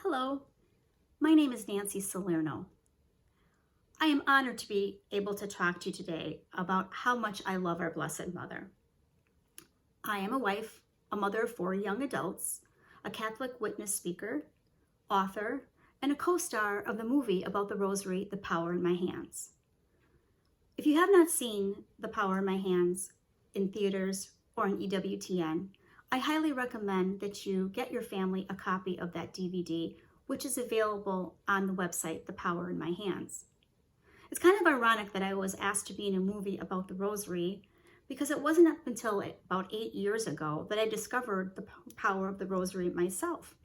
Hello, my name is Nancy Salerno. I am honored to be able to talk to you today about how much I love our Blessed Mother. I am a wife, a mother of 4 young adults, a Catholic witness speaker, author, and a co-star of the movie about the Rosary, The Power in My Hands. If you have not seen The Power in My Hands in theaters or on EWTN, I highly recommend that you get your family a copy of that DVD, which is available on the website, The Power in My Hands. It's kind of ironic that I was asked to be in a movie about the Rosary because it wasn't up until about 8 years ago that I discovered the power of the Rosary myself.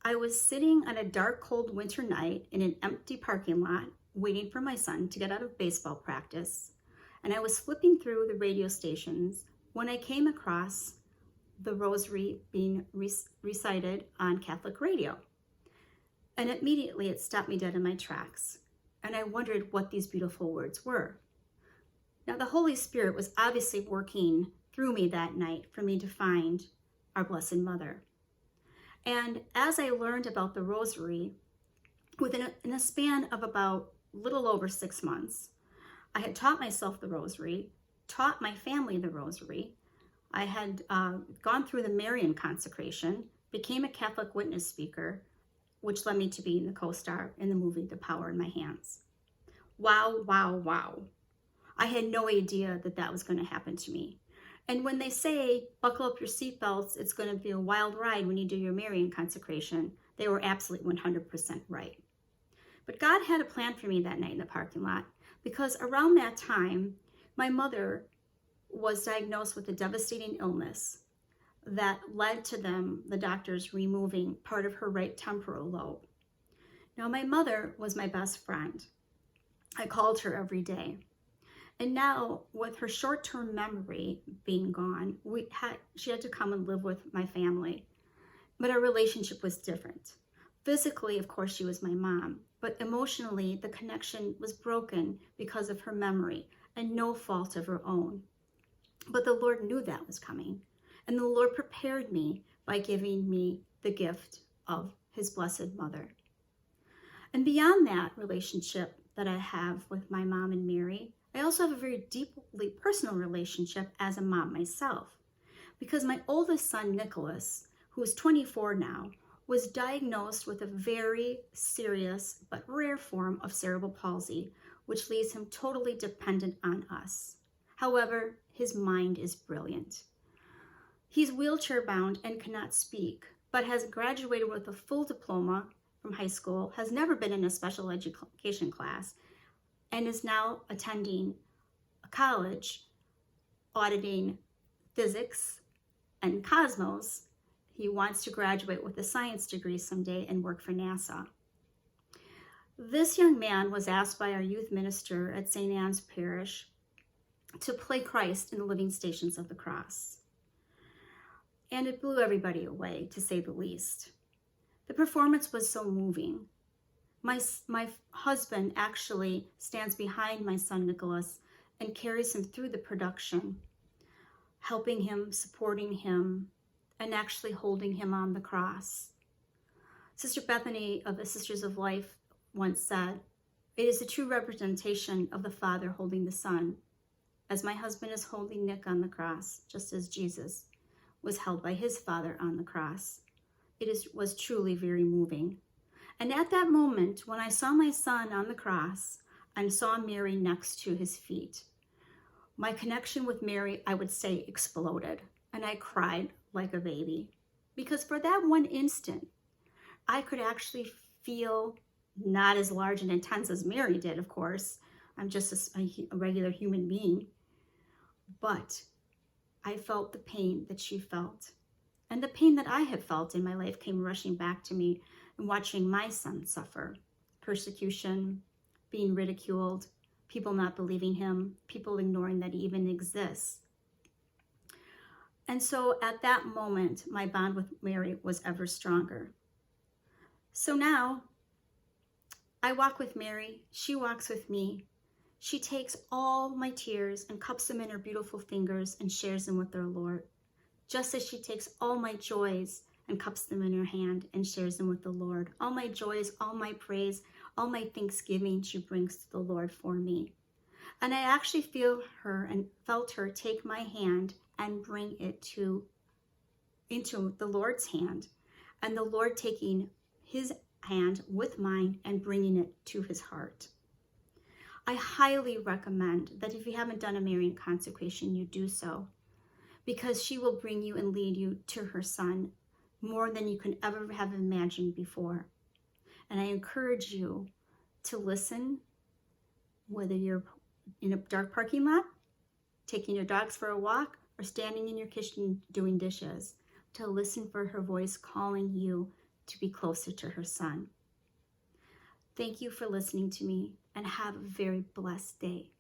I was sitting on a dark, cold winter night in an empty parking lot waiting for my son to get out of baseball practice, and I was flipping through the radio stations when I came across the Rosary being recited on Catholic radio. And immediately it stopped me dead in my tracks, and I wondered what these beautiful words were. Now, the Holy Spirit was obviously working through me that night for me to find our Blessed Mother. And as I learned about the Rosary, in a span of about a little over 6 months, I had taught myself the Rosary, taught my family the Rosary. I had gone through the Marian consecration, became a Catholic witness speaker, which led me to being the co-star in the movie The Power in My Hands. Wow, wow, wow. I had no idea that that was going to happen to me. And when they say, buckle up your seatbelts, it's going to be a wild ride when you do your Marian consecration, they were absolutely 100% right. But God had a plan for me that night in the parking lot, because around that time, my mother was diagnosed with a devastating illness that led to the doctors removing part of her right temporal lobe. Now, my mother was my best friend. I called her every day. And now, with her short-term memory being gone, she had to come and live with my family. But our relationship was different. Physically, of course, she was my mom, but emotionally, the connection was broken because of her memory and no fault of her own. But the Lord knew that was coming, and the Lord prepared me by giving me the gift of His Blessed Mother. And beyond that relationship that I have with my mom and Mary, I also have a very deeply personal relationship as a mom myself, because my oldest son, Nicholas, who is 24 now, was diagnosed with a very serious but rare form of cerebral palsy, which leaves him totally dependent on us. However, his mind is brilliant. He's wheelchair bound and cannot speak, but has graduated with a full diploma from high school, has never been in a special education class, and is now attending a college auditing physics and cosmos. He wants to graduate with a science degree someday and work for NASA. This young man was asked by our youth minister at St. Anne's Parish to play Christ in the living Stations of the Cross. And it blew everybody away, to say the least. The performance was so moving. My husband actually stands behind my son Nicholas and carries him through the production, helping him, supporting him, and actually holding him on the cross. Sister Bethany of the Sisters of Life once said, "It is a true representation of the Father holding the Son, as my husband is holding Nick on the cross, just as Jesus was held by his Father on the cross." Was truly very moving. And at that moment, when I saw my son on the cross and saw Mary next to his feet, my connection with Mary, I would say, exploded. And I cried like a baby. Because for that one instant, I could actually feel not as large and intense as Mary did, of course. I'm just a regular human being. But I felt the pain that she felt. And the pain that I have felt in my life came rushing back to me, and watching my son suffer persecution, being ridiculed, people not believing him, people ignoring that he even exists. And so at that moment, my bond with Mary was ever stronger. So now I walk with Mary, she walks with me. She takes all my tears and cups them in her beautiful fingers and shares them with our Lord, just as she takes all my joys and cups them in her hand and shares them with the Lord. All my joys, all my praise, all my thanksgiving she brings to the Lord for me. And I actually feel her and felt her take my hand and bring it into the Lord's hand, and the Lord taking his hand with mine and bringing it to his heart. I highly recommend that if you haven't done a Marian consecration, you do so, because she will bring you and lead you to her Son more than you can ever have imagined before. And I encourage you to listen, whether you're in a dark parking lot, taking your dogs for a walk, or standing in your kitchen doing dishes, to listen for her voice calling you to be closer to her Son. Thank you for listening to me, and have a very blessed day.